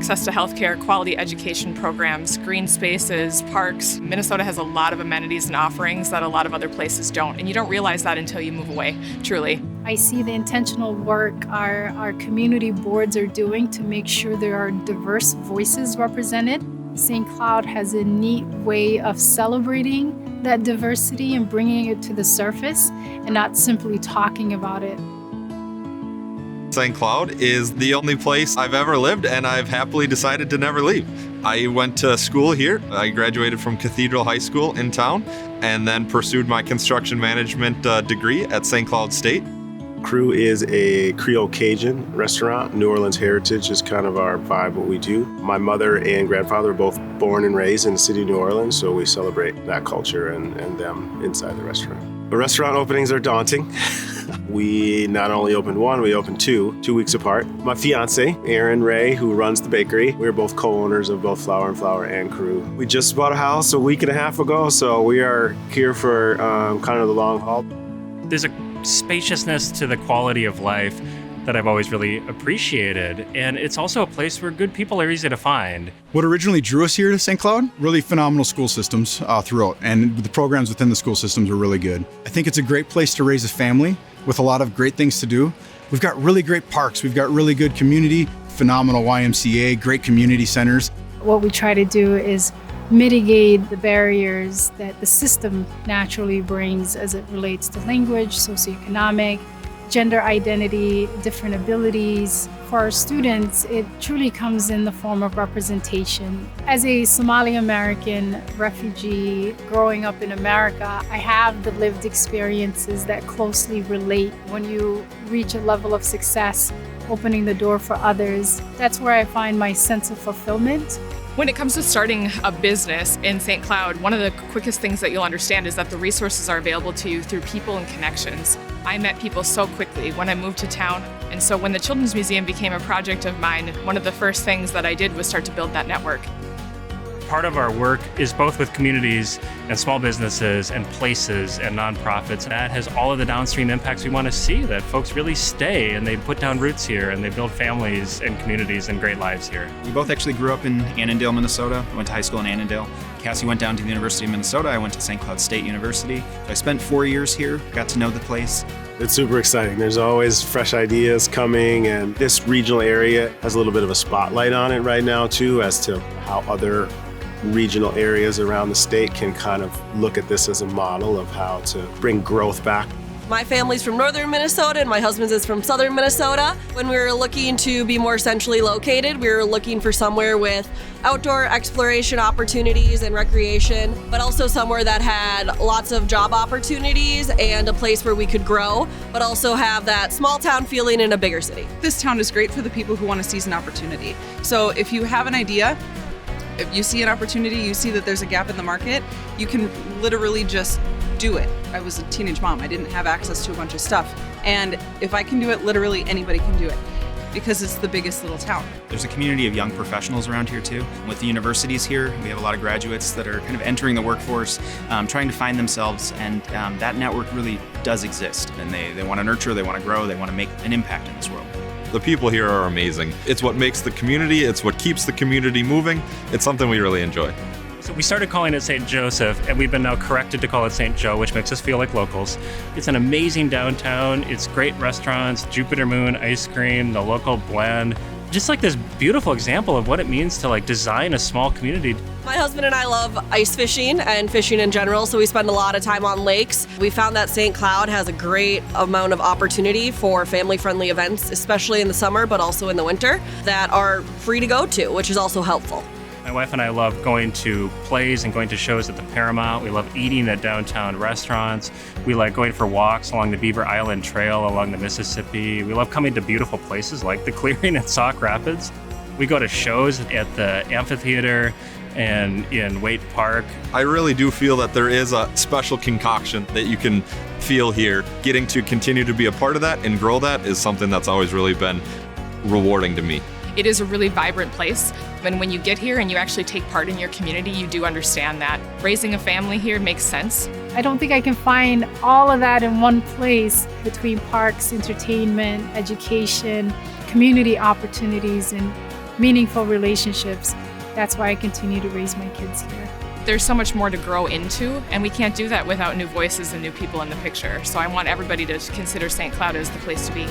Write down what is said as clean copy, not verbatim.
access to healthcare, quality education programs, green spaces, parks. Minnesota has a lot of amenities and offerings that a lot of other places don't, and you don't realize that until you move away, truly. I see the intentional work our community boards are doing to make sure there are diverse voices represented. St. Cloud has a neat way of celebrating that diversity and bringing it to the surface and not simply talking about it. St. Cloud is the only place I've ever lived, and I've happily decided to never leave. I went to school here. I graduated from Cathedral High School in town and then pursued my construction management degree at St. Cloud State. Crew is a Creole Cajun restaurant. New Orleans heritage is kind of our vibe, what we do. My mother and grandfather were both born and raised in the city of New Orleans, so we celebrate that culture and them inside the restaurant. The restaurant openings are daunting. We not only opened one, we opened two weeks apart. My fiance, Erin Ray, who runs the bakery, we're both co-owners of both Flower and Flower and Crew. We just bought a house a week and a half ago, so we are here for kind of the long haul. There's a spaciousness to the quality of life that I've always really appreciated, and it's also a place where good people are easy to find. What originally drew us here to St. Cloud? Really phenomenal school systems throughout, and the programs within the school systems are really good. I think it's a great place to raise a family with a lot of great things to do. We've got really great parks, we've got really good community, phenomenal YMCA, great community centers. What we try to do is mitigate the barriers that the system naturally brings as it relates to language, socioeconomic, gender identity, different abilities. For our students, it truly comes in the form of representation. As a Somali American refugee growing up in America, I have the lived experiences that closely relate. When you reach a level of success, opening the door for others, that's where I find my sense of fulfillment. When it comes to starting a business in St. Cloud, one of the quickest things that you'll understand is that the resources are available to you through people and connections. I met people so quickly when I moved to town, and so when the Children's Museum became a project of mine, one of the first things that I did was start to build that network. Part of our work is both with communities and small businesses and places and nonprofits. That has all of the downstream impacts we want to see, that folks really stay and they put down roots here and they build families and communities and great lives here. We both actually grew up in Annandale, Minnesota. I went to high school in Annandale. Cassie went down to the University of Minnesota. I went to St. Cloud State University. So I spent 4 years here, got to know the place. It's super exciting. There's always fresh ideas coming, and this regional area has a little bit of a spotlight on it right now too, as to how other regional areas around the state can kind of look at this as a model of how to bring growth back. My family's from northern Minnesota and my husband's is from southern Minnesota. When we were looking to be more centrally located, we were looking for somewhere with outdoor exploration opportunities and recreation, but also somewhere that had lots of job opportunities and a place where we could grow, but also have that small town feeling in a bigger city. This town is great for the people who want to seize an opportunity. So if you have an idea, if you see an opportunity, you see that there's a gap in the market, you can literally just do it. I was a teenage mom. I didn't have access to a bunch of stuff. And if I can do it, literally anybody can do it because it's the biggest little town. There's a community of young professionals around here too. With the universities here, we have a lot of graduates that are kind of entering the workforce, trying to find themselves, and that network really does exist. And they want to nurture, they want to grow, they want to make an impact in this world. The people here are amazing. It's what makes the community, it's what keeps the community moving. It's something we really enjoy. So we started calling it St. Joseph, and we've been now corrected to call it St. Joe, which makes us feel like locals. It's an amazing downtown. It's great restaurants, Jupiter Moon ice cream, the local blend. Just like this beautiful example of what it means to like design a small community. My husband and I love ice fishing and fishing in general, so we spend a lot of time on lakes. We found that St. Cloud has a great amount of opportunity for family-friendly events, especially in the summer, but also in the winter, that are free to go to, which is also helpful. My wife and I love going to plays and going to shows at the Paramount. We love eating at downtown restaurants. We like going for walks along the Beaver Island Trail along the Mississippi. We love coming to beautiful places like the Clearing at Sauk Rapids. We go to shows at the amphitheater and in Waite Park. I really do feel that there is a special concoction that you can feel here. Getting to continue to be a part of that and grow that is something that's always really been rewarding to me. It is a really vibrant place, and when you get here and you actually take part in your community, you do understand that. Raising a family here makes sense. I don't think I can find all of that in one place between parks, entertainment, education, community opportunities, and meaningful relationships. That's why I continue to raise my kids here. There's so much more to grow into, and we can't do that without new voices and new people in the picture. So I want everybody to consider St. Cloud as the place to be.